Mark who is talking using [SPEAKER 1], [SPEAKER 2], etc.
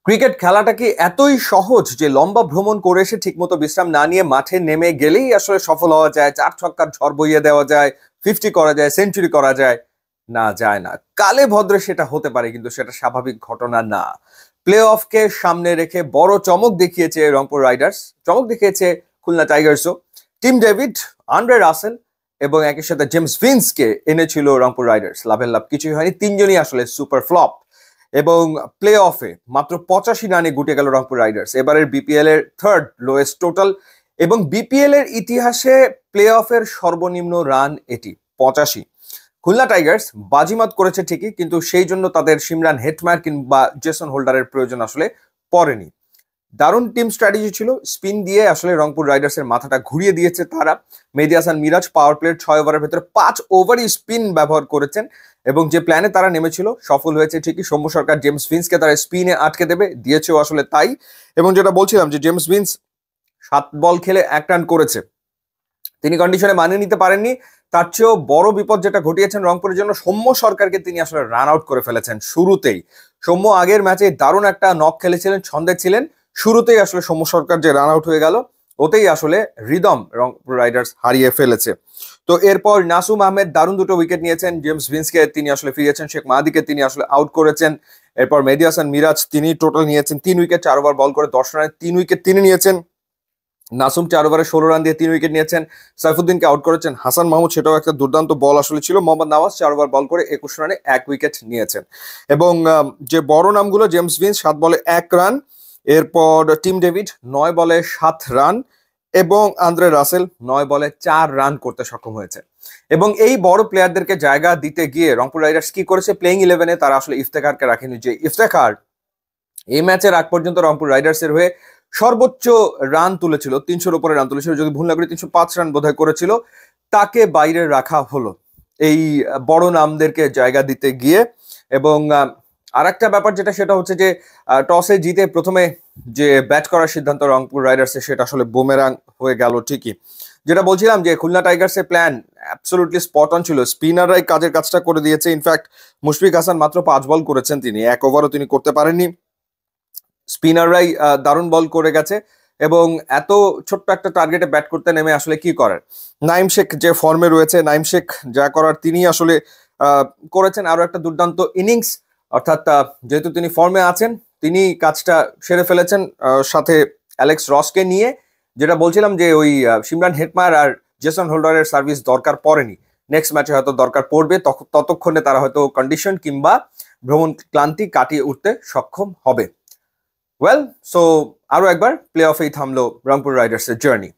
[SPEAKER 1] Cricket খেলাটা কি এতই সহজ যে লম্বা ভ্রমণ করে এসে ঠিকমতো বিশ্রাম না নিয়ে মাঠে নেমে গেলেই আসলে সফল হওয়া যায়, চার ছক্কার ঝড় বইয়ে দেওয়া যায়, 50 করা যায়, সেঞ্চুরি করা যায়? না, যায় না। কালে ভদ্রে সেটা হতে পারে, কিন্তু সেটা স্বাভাবিক ঘটনা না। প্লে অফকে সামনে রেখে বড় চমক দেখিয়েছে রংপুর রাইডার্স, চমক দেখিয়েছে খুলনা টাইগার্সও। টিম ডেভিড, আন্দ্রে রাসেল এবং একই সাথে জেমস ভিন্সকে এনেছিল রংপুর রাইডার্স। লাভের লাভ কিছুই হয়নি, তিনজনই আসলে সুপার ফ্লপ। এবং প্লে অফে মাত্র 85 রানে গুটে গেল রংপুর রাইডার্স, এবারের বিপিএল এর থার্ড লোয়েস্ট টোটাল এবং বিপিএল এর ইতিহাসে প্লে অফের সর্বনিম্ন রান এটি 85। খুলনা টাইগার্স বাজিমাত করেছে ঠিকই, কিন্তু সেই জন্য তাদের সিমরান হেটমায়ার কিংবা জেসন হোল্ডারের প্রয়োজন আসলে পড়েনি। দারুণ টিম স্ট্র্যাটেজি ছিল, স্পিন দিয়ে আসলে রংপুর রাইডার্সের মাথাটা ঘুরিয়ে দিয়েছে তারা। মেহেদী হাসান মিরাজ পাওয়ার প্লের 6 ওভারের ভেতরে 5 ওভারই স্পিন ব্যবহার করেছেন এবং যে প্ল্যানে তারা নেমেছিল সফল হয়েছে ঠিকই। সৌম্য সরকার জেমস ভিন্সকে তারা স্পিনে আটকে দেবে, দিয়েছেও আসলে তাই। এবং যেটা বলছিলাম যে জেমস ভিন্স 7 বল খেলে 1 রান করেছে, তিনি কন্ডিশনে মানিয়ে নিতে পারেননি। তার চেয়েও বড় বিপদ যেটা ঘটিয়েছেন রংপুরের জন্য, সৌম্য সরকারকে তিনি আসলে রান আউট করে ফেলেছেন শুরুতেই। সৌম্য আগের ম্যাচে দারুণ একটা নক খেলেছিলেন, ছন্দে ছিলেন, শুরুতেই আসলে সৌম্য সরকার যে রান আউট হয়ে গেল, ওতেই আসলে রিদম রংপুর রাইডার্স হারিয়ে ফেলেছে। তো এরপর নাসুম আহমেদ দারুণ দুটো উইকেট নিয়েছেন, জেমস ভিন্সকে তিনি আসলে ফিরিয়েছেন, শেখ মাহাদিকে তিনি আসলে আউট করেছেন। এরপর মেহেদী হাসান মিরাজ তিনি টোটাল নিয়েছেন 3 উইকেট, 4 ওভার বল করে 10 রানে 3 উইকেট তিনি নিয়েছেন। নাসুম 4 ওভারে 16 রান দিয়ে 3 উইকেট নিয়েছেন, সাইফুদ্দিনকে আউট করেছেন। হাসান মাহমুদ, সেটাও একটা দুর্দান্ত বল আসলে ছিল। মোহাম্মদ নওয়াজ 4 ওভার বল করে 21 রানে 1 উইকেট নিয়েছেন। এবং যে বড় নামগুলো, জেমস ভিন্স 7 বলে 1 রান, এরপর টিম ডেভিড 9 বলে 7 রান এবং আন্দ্রে রাসেল 9 বলে 4 রান করতে সক্ষম হয়েছে। এবং এই বড় প্লেয়ারদেরকে জায়গা দিতে গিয়ে রংপুর রাইডার্স কি করেছে, প্লেইং 11-এ তারা আসলে ইফতেখারকে রাখেনি। যে ইফতেখার এই ম্যাচের আগ পর্যন্ত রংপুর রাইডার্সের হয়ে সর্বোচ্চ রান তুলেছিল, 300-র উপরে রান তুলেছিল, যদি ভুল না করি 305 রান বোধহয় করেছিল, তাকে বাইরে রাখা হলো এই বড় নামদেরকে জায়গা দিতে গিয়ে। এবং আরেকটা ব্যাপার যেটা, সেটা হচ্ছে যে টসে জিতে প্রথমে যে ব্যাট করার সিদ্ধান্ত রংপুর রাইডার্সের, সেটা আসলে বুমেরাং হয়ে গেল ঠিকই। যেটা বলছিলাম যে খুলনা টাইগার্সের প্ল্যান অ্যাবসলিউটলি স্পট অন ছিল, স্পিনাররাই কাজের কাজটা করে দিয়েছে। ইনফ্যাক্ট মুশফিক হাসান মাত্র 5 বল করেছেন, তিনি 1 ওভারও তিনি করতে পারেননি। স্পিনাররাই দারুণ বল করে গেছে এবং এত ছোট্ট একটা টার্গেটে ব্যাট করতে নেমে আসলে কি করার। নাইম শেখ যে ফর্মে রয়েছে, নাইম শেখ যা করার তিনি আসলে করেছেন। আরো একটা দুর্দান্ত ইনিংস, অর্থাৎ যেহেতু তিনি ফর্মে আছেন, তিনি কাজটা সেরে ফেলেছেন সাথে অ্যালেক্স রসকে নিয়ে। যেটা বলছিলাম যে ওই সিমরান হেটমায়ার আর জেসন হোল্ডারের সার্ভিস দরকার পড়েনি, নেক্সট ম্যাচে হয়তো দরকার পড়বে, ততক্ষণে তারা হয়তো কন্ডিশন কিংবা ভ্রমণ ক্লান্তি কাটিয়ে উঠতে সক্ষম হবে। ওয়েল, সো আরো একবার প্লে অফেই থামলো রংপুর রাইডার্সের জার্নি।